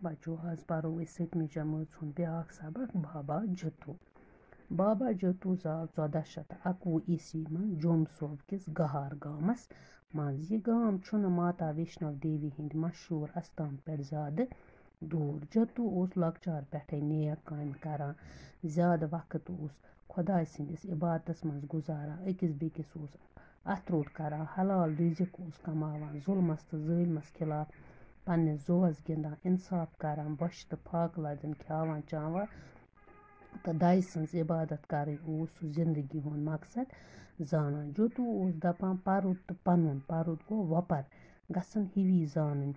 बच्चों आज परो 7वीं जमात हुंद ब्याक सबक बाबा जत्तू। बाबा जत्तू जाव 1411 ईस्वी मं जोम सोब किस गहार गामस मज। यह गाम छुन माता वैष्णव देवी हिंद मशहूर अस्थान पे ज्यादा दूर। जत्तू ओस लकचार पेठे नेक काम करान, ज्यादा वक्त ओस खुदा सिंदिस इबादतस मज गुजारान, अकिस बेकिस ओस अथरोट करान, हलाल रिजिक ओस कमावान, जुल्मस तो ज़ालिमस खिलाफ पन्ने जोस गिंदान, इंसाफ करान, बश तो फाक लदन खावान चावान तो दाय सन्स इबादत करन ओस सु जिंदगी हुंद मकसद जानान। जत्तू ओस दपान परुद तो पनुन, परुद गो वपर गसन हिवी जानन।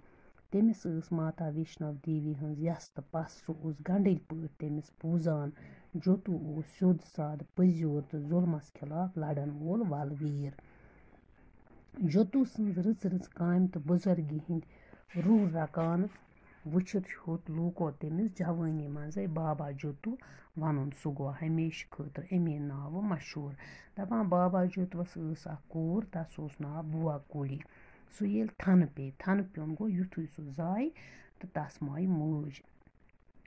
तमिस ٲस माता वैष्णव देवी हंज यस तो पस सु ओस गंडल पट तमिस पूजान। जत्तू ओस स्योद साद पजियोर तो जुल्मस खिलाफ लड़न वोल वलवीर। जत्तू सन्ज रच रच काम तो बुजुर्गी हिंद रूह रकान वुचित होत लूको तमिस जवानी मजे बाबा जत्तू वनुन। सु गो हमेशा खतर अमे नाव मशहूर। दपान बाबा जत्तुवस ٲस अख कोर, तस ओस नाव बुआ कुली। सु येल थन प्योन गो युथुई सु जाय तो तस मोय मोज।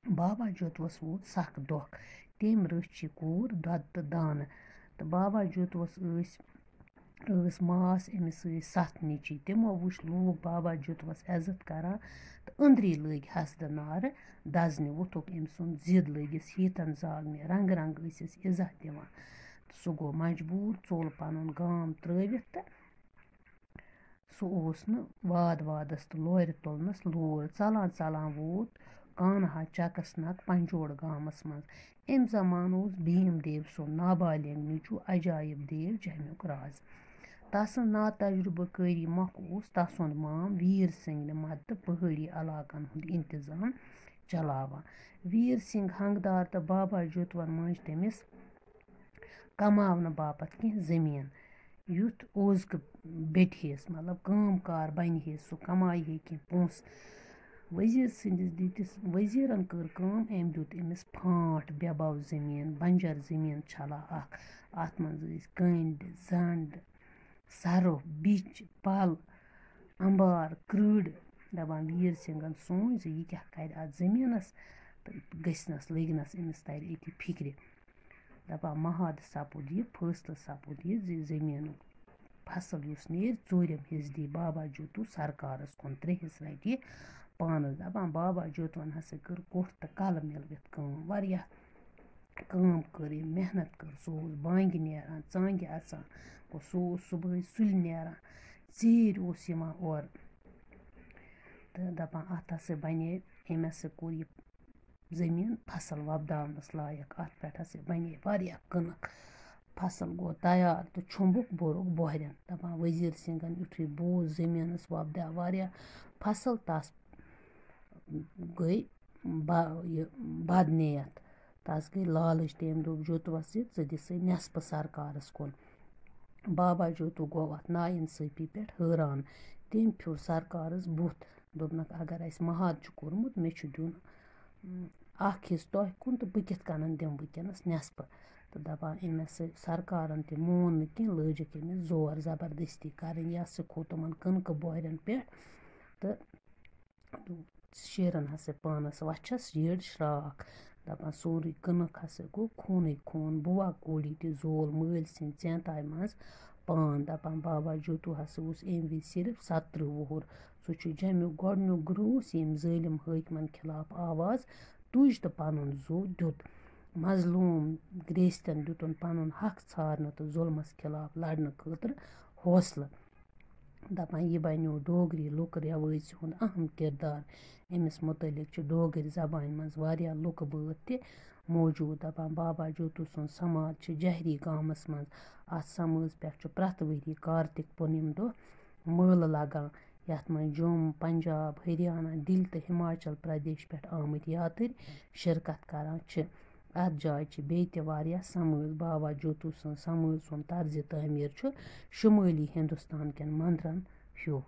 बाबा जत्तुवस वोत सख दोख। तम रच यह कोर दद तो दान तो बाबा जत्तुवस ٲस मास अमिस 7 नीची। तमो वुच लूग बाबा जत्तुवस इज्जत करान तो अंदरी लग हसद नार दजने। वोथुक अम सुन जिद लगिस हीतन जागने, रंग रंग ٲसिस इज्जा दिवान। सु गो मजबूर, चोल पनुन गाम त्रवित तो सु ओस न वाद वादस तो लोर तुलनस लोर। चलान चलान वोत कान्हा चकस नक पंजोड़ गामस मज। अम जमान ओस भीम देव सुन नाबालिग नीचू अजायब देव जमुक राज। तसन ना तजुर्बा करी मक ओस तसुंद माम वीर सिंह मदद पहाड़ी इलाकन हुंद इंतजाम चलावान। वीर सिंह हंगदार तो बाबा जत्तुवन मंज तमिस कमावन बापत कह जमीन युथ ओजक बेटहेस, मतलब काम कार बनहेस, सु कमाये कह पोंस। वजीर सिंदिस दितिस वजीरन कर काम, अम दित अमिस फांट बेबाव जमीन, बंजर जमीन छला अख। अत मंज कंड, जंड, सरफ, बिच, पल, अंबार, कृड। दपान वीर सिंहन सोच यह क्या कर अत जमीनस तो गसनस लगनस अमिस तर अति फिक्र। दपान महद सपुद यह फैसल सपुद यह जमीन फसल युस नेर चूरम हिस्स दी बाबा जत्तू सरकारस कुन 3 हिस्स रटि पानस। दपान बाबा जत्तुवन हसा कर कोठ तो कल मिलवित काम, वारिया काम कर, मेहनत कर। सु ओस बांगि नेरान, चांगि अचान, सु ओस सुबह सुलि नेरान, चीर ओस यिवान और तो दपान अत हसा बने अम हसा कोर यह जमीन फसल वपदावनस लायक। अत पे हसा बने वारिया कनक। फसल गो तैयार तो छुम्बुक बोरुक बोहरन। दपान वजीर सिंहन युथुई बोज जमीनस वपदाव वारिया फसल, तस गई बदनीयत, तस गई लालच। तम दोप जत्तुवस ज दिस नेसप सरकारस कुन। बाबा जत्तू गो अत नाइंसाफी पे हैरान। तम फिर सरकारस बुथ, दोपनक अगर अस महद छु कोरमुत मे छु दियुन अख हिस्स तोह कुन तो बह किथ कन दिम वनकस नेसप। तो दपान अम हसा सरकारन ते मोन न कह, लजिक अमिस जोर जबरदस्ती करन। यह हसा खो तमन कनक बोहरन पे तो शेरन हसा पानस वछस यड़ श्राख। दपान सोरी कनक हसा गो खूने खून। बुआ कूली ते जोल मल सिंद चैंताय मज पान। दपान बाबा जत्तू हसा ओस अम विज सिर्फ 17 वुहुर। सु छु जमुक गोडनुक ग्रूस यम जालिम हाकिमन खिलाफ आवाज तुज तो पनुन जू दियुत। मजलूम ग्रेस्तन दियुतन पनुन हक छारन तो जुल्मस खिलाफ लड़न खतर हौसला। दपान यह बनो डोगरी लुक रेवाज हुंद अहम किरदार। अमिस मुतलिक छु डोगरी जबान मज वारिया लुक बात ते मौजूद। दपान बाबा जत्तू सुन समाज छु जहरी गामस मज। अत समाज पे छु प्रत वरी कार्तिक पूर्णिम दो मेल लगान, यथ मज जम्मू, पंजाब, हरियाणा, दिल्ली तो हिमाचल प्रदेश पे आमत यात्री शिरकत करान छ। अत जाय छु बे ते वारिया समाज। बाबा जत्तू सुन समाज सुन तर्ज तामीर छु शुमाली हिंदुस्तान केन मंदिरन हियो।